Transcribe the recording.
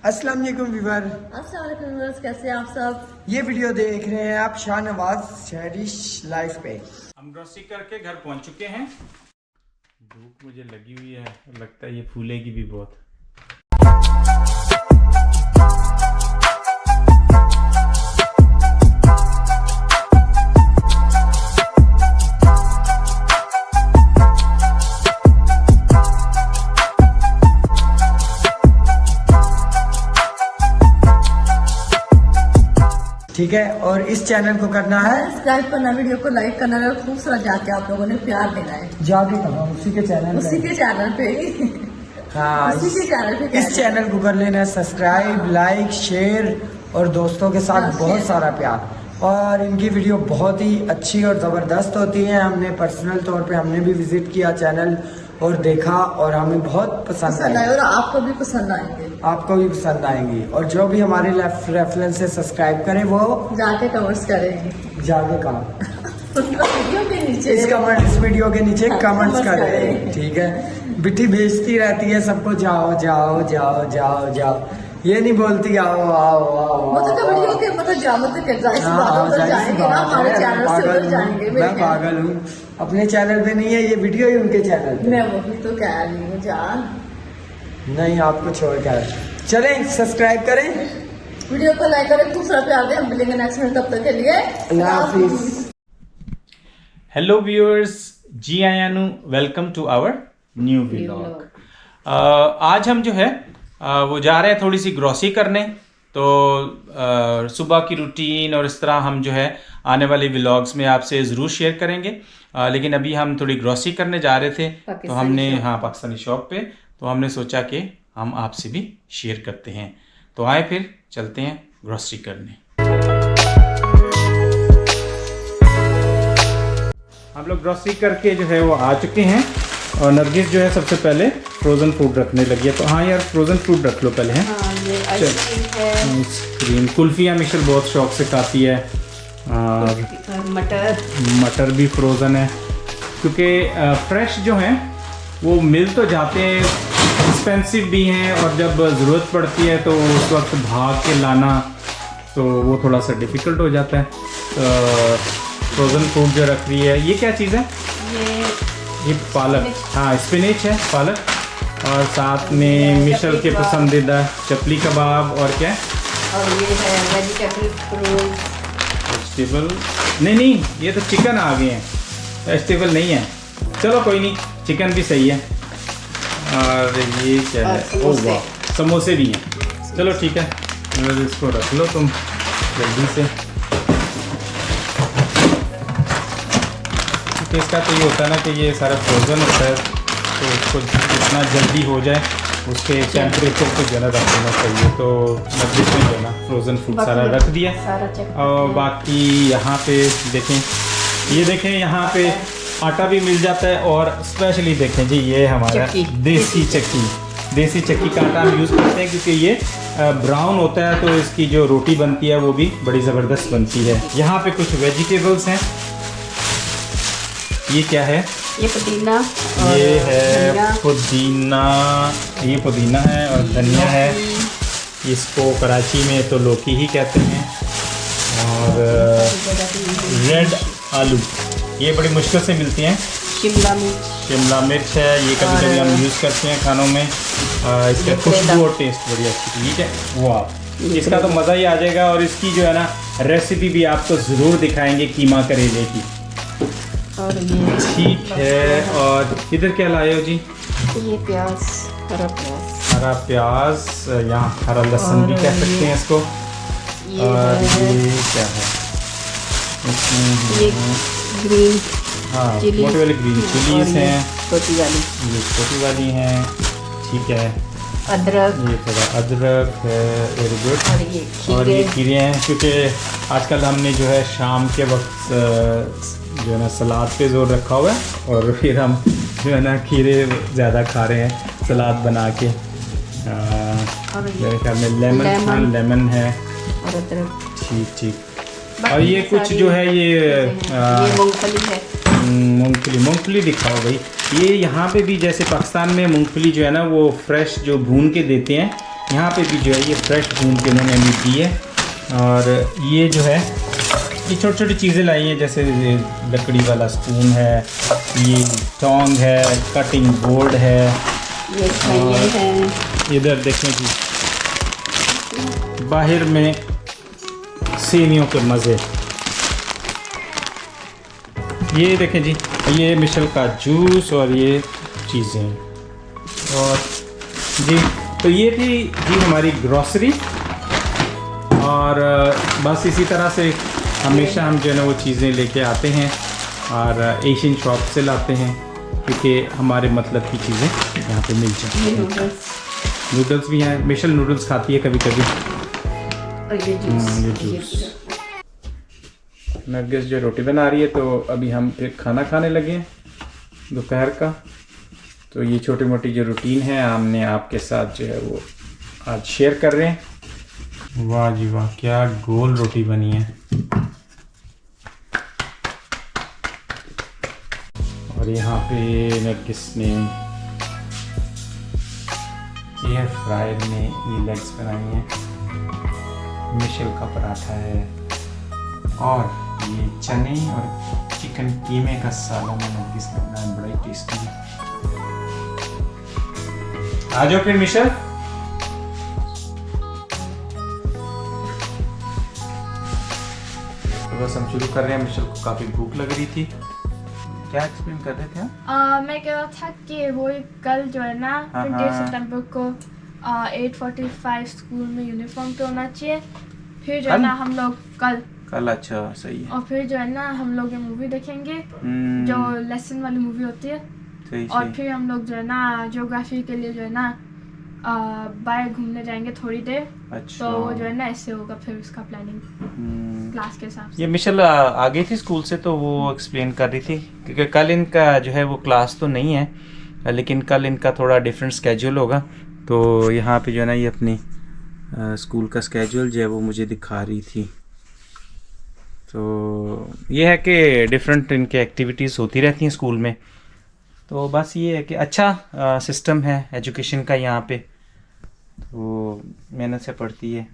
अस्सलाम वालेकुम व्यूअर, अस्सलाम वालेकुम व्यूअर्स, कैसे हैं आप सब। ये वीडियो देख रहे हैं आप शाहनवाज शहरिश लाइफ पे। हम ग्रोसरी करके घर पहुंच चुके हैं। भूख मुझे लगी हुई है, लगता है ये फूलेगी भी बहुत। ठीक है, और इस चैनल को करना है सब्सक्राइब करना, वीडियो को लाइक करना और खूब सारा जाके आप लोगों ने प्यार देना है। जाके कहा उसी के चैनल पे हाँ, उसी के चैनल पे इस चैनल को कर लेना है सब्सक्राइब, लाइक, शेयर और दोस्तों के साथ बहुत सारा प्यार। और इनकी वीडियो बहुत ही अच्छी और ज़बरदस्त होती है। हमने पर्सनल तौर पे हमने भी विजिट किया चैनल और देखा और हमें बहुत पसंद आया और आपको भी पसंद आएंगे। आपको भी पसंद आएंगी। और जो भी हमारे रेफरेंस से सब्सक्राइब करे वो जाके कमेंट्स करेंगे, जाके कहा वीडियो के नीचे इस वीडियो के नीचे कमेंट्स करें। ठीक है, बिट्टी भेजती रहती है सबको जाओ जाओ जाओ जाओ जाओ, ये नहीं बोलती आओ आओ आओ। मतलब वीडियो के मतलब जाएंगे ना, हमारे चैनल से उधर जाएंगे। मैं पागल हूँ, अपने चैनल पे नहीं है ये वीडियो ही उनके चैनल पे। मैं वही तो कह रही हूँ जान, नहीं आपको छोड़ कर चलें। सब्सक्राइब करें, वीडियो को लाइक करें, खूब सारा प्यार दें। हम मिलेंगे नेक्स्ट में, तब तक के लिए अल्लाह हाफिज। हेलो व्यूअर्स, जी आयानु, welcome to our new vlog. आज हम जो है वो जा रहे हैं थोड़ी सी ग्रोसरी करने। तो सुबह की रूटीन और इस तरह हम जो है आने वाले व्लॉग्स में आपसे ज़रूर शेयर करेंगे। लेकिन अभी हम थोड़ी ग्रोसरी करने जा रहे थे, तो हमने पाकिस्तानी शॉप पे, तो हमने सोचा कि हम आपसे भी शेयर करते हैं। तो आए फिर चलते हैं ग्रोसरी करने। हम लोग ग्रोसरी करके जो है वो आ चुके हैं और नरगिस जो है सबसे पहले फ्रोज़न फूड रखने लगी है। तो हाँ यार, फ्रोज़न फूड रख लो पहले हैं। ये आइसक्रीम है, आइसक्रीम, कुल्फियाँ मिशल बहुत शौक से खाती है। मटर भी फ्रोज़न है, क्योंकि फ्रेश जो हैं वो मिल तो जाते हैं, एक्सपेंसिव भी हैं, और जब ज़रूरत पड़ती है तो उस वक्त भाग के लाना तो वो थोड़ा सा डिफ़िकल्ट हो जाता है। तो फ्रोज़न फूड जो रख रही है, ये क्या चीज़ है? ये पालक, हाँ स्पिनच है, पालक। और साथ में मिशल के पसंदीदा चपली कबाब, और क्या है? और ये है वेजिटेबल नहीं, ये तो चिकन आ गए हैं, वेजिटेबल नहीं है। चलो कोई नहीं, चिकन भी सही है। और ये क्या है? ओह वाह, समोसे भी हैं। चलो ठीक है, इसको रख लो तुम जल्दी से। क्योंकि इसका तो ये होता है ना कि ये सारा फ्रोज़न होता है, तो उसको जितना जल्दी हो जाए उसके टेम्परेचर को ज़रा रख देना चाहिए। तो नब्बे में जो है ना फ्रोज़न फूड सारा रख दिया। और बाकी यहाँ पे देखें, ये देखें यहाँ पे आटा भी मिल जाता है। और स्पेशली देखें जी, ये हमारा देसी चक्की का आटा हम यूज़ करते हैं, क्योंकि ये ब्राउन होता है तो इसकी जो रोटी बनती है वो भी बड़ी ज़बरदस्त बनती है। यहाँ पे कुछ वेजिटेबल्स हैं। ये क्या है? ये पुदीना, ये है पुदीना, ये पुदीना है और धनिया है। इसको कराची में तो लौकी ही कहते हैं। और रेड आलू, ये बड़ी मुश्किल से मिलती हैं। शिमला मिर्च है, ये कभी कभी हम यूज़ करते हैं खानों में। इसका खुशबू और टेस्ट बड़ी अच्छी, ठीक है। वाह, इसका तो मज़ा ही आ जाएगा। और इसकी जो है ना रेसिपी भी आपको ज़रूर दिखाएंगे, कीमा करेले की। और ये ठीक है। और इधर क्या लाए हो जी? ये प्याज, हरा प्याज, यहाँ हरा लहसुन भी कह सकते हैं इसको। और ये क्या है? ये ग्रीन, हाँ, मोटी वाली ग्रीन चिलीज हैं, छोटी वाली, ये छोटी वाली हैं। ठीक है। अदरक, ये थोड़ा अदरक है, वेरी गुड। और ये खीरे हैं, क्योंकि आजकल हमने जो है शाम के वक्त जो है ना सलाद पे जोर रखा हुआ है, और फिर हम जो है ना खीरे ज़्यादा खा रहे हैं सलाद बना के। मेरे ख्याल में लेमन है। और अदरक, ठीक। और ये कुछ जो है ये मूंगफली है। मूंगफली दिखाओ भाई। ये यहाँ पे भी जैसे पाकिस्तान में मूंगफली जो है ना वो फ्रेश जो भून के देते हैं, यहाँ पे भी जो है ये फ्रेश भून के उन्होंने अभी दी है। और ये जो है ये छोटी छोटी चीज़ें लाई हैं, जैसे ये लकड़ी वाला स्पून है, ये टोंग है, कटिंग बोर्ड है, ये है इधर देखें जी बाहर में सेवियों के मज़े। ये देखें जी, ये मिशेल का जूस और ये चीज़ें। और जी तो ये थी जी हमारी ग्रॉसरी। और बस इसी तरह से हमेशा हम जो है ना वो चीज़ें लेके आते हैं और एशियन शॉप से लाते हैं, क्योंकि हमारे मतलब की चीज़ें यहाँ पे मिल जाती हैं। नूडल्स भी हैं, मिशेल नूडल्स खाती है कभी कभी। और ये जूस नरगिस जो रोटी बना रही है, तो अभी हम फिर खाना खाने लगे हैं दोपहर का। तो ये छोटी मोटी जो रूटीन है हमने आपके साथ जो है वो आज शेयर कर रहे हैं। वाह जी वाह, क्या गोल रोटी बनी है। और यहाँ पे नरगिस ने एयर फ्रायर में ये लेग्स बनाई हैं, मिशेल का पराठा है, और ये चने और चिकन कीमे का सालन नरगिस ने बनाया, बड़ा ही टेस्टी है। आ जाओ फिर मिशेल। तो बस हम शुरू कर रहे हैं। मिशेल को काफ़ी भूख लग रही थी। क्या एक्सप्लेन कर रहे थे आप? मैं कह रहा था कि वो कल जो है ना 28 सितंबर को 8:45 स्कूल में यूनिफॉर्म पे होना चाहिए। फिर जो है ना हम लोग कल। अच्छा सही है। और फिर जो है ना हम लोग ये मूवी देखेंगे जो लेसन वाली मूवी होती है। और फिर हम लोग जो है ना ज्योग्राफी के लिए जो है ना बाहर घूमने जाएंगे थोड़ी देर। अच्छा। तो वो जो है ना ऐसे होगा फिर उसका प्लानिंग क्लास के हिसाब से। ये मिशेल आ गई थी स्कूल से, तो वो एक्सप्लेन कर रही थी, क्योंकि कल इनका जो है वो क्लास तो नहीं है, लेकिन कल इनका थोड़ा डिफरेंट स्केड्यूल होगा। तो यहाँ पे जो है ना ये अपनी स्कूल का स्केड्यूल जो है वो मुझे दिखा रही थी। तो ये है कि डिफरेंट इनके एक्टिविटीज़ होती रहती हैं स्कूल में। तो बस ये है कि अच्छा सिस्टम है एजुकेशन का यहाँ पे, तो मेहनत से पढ़ती है।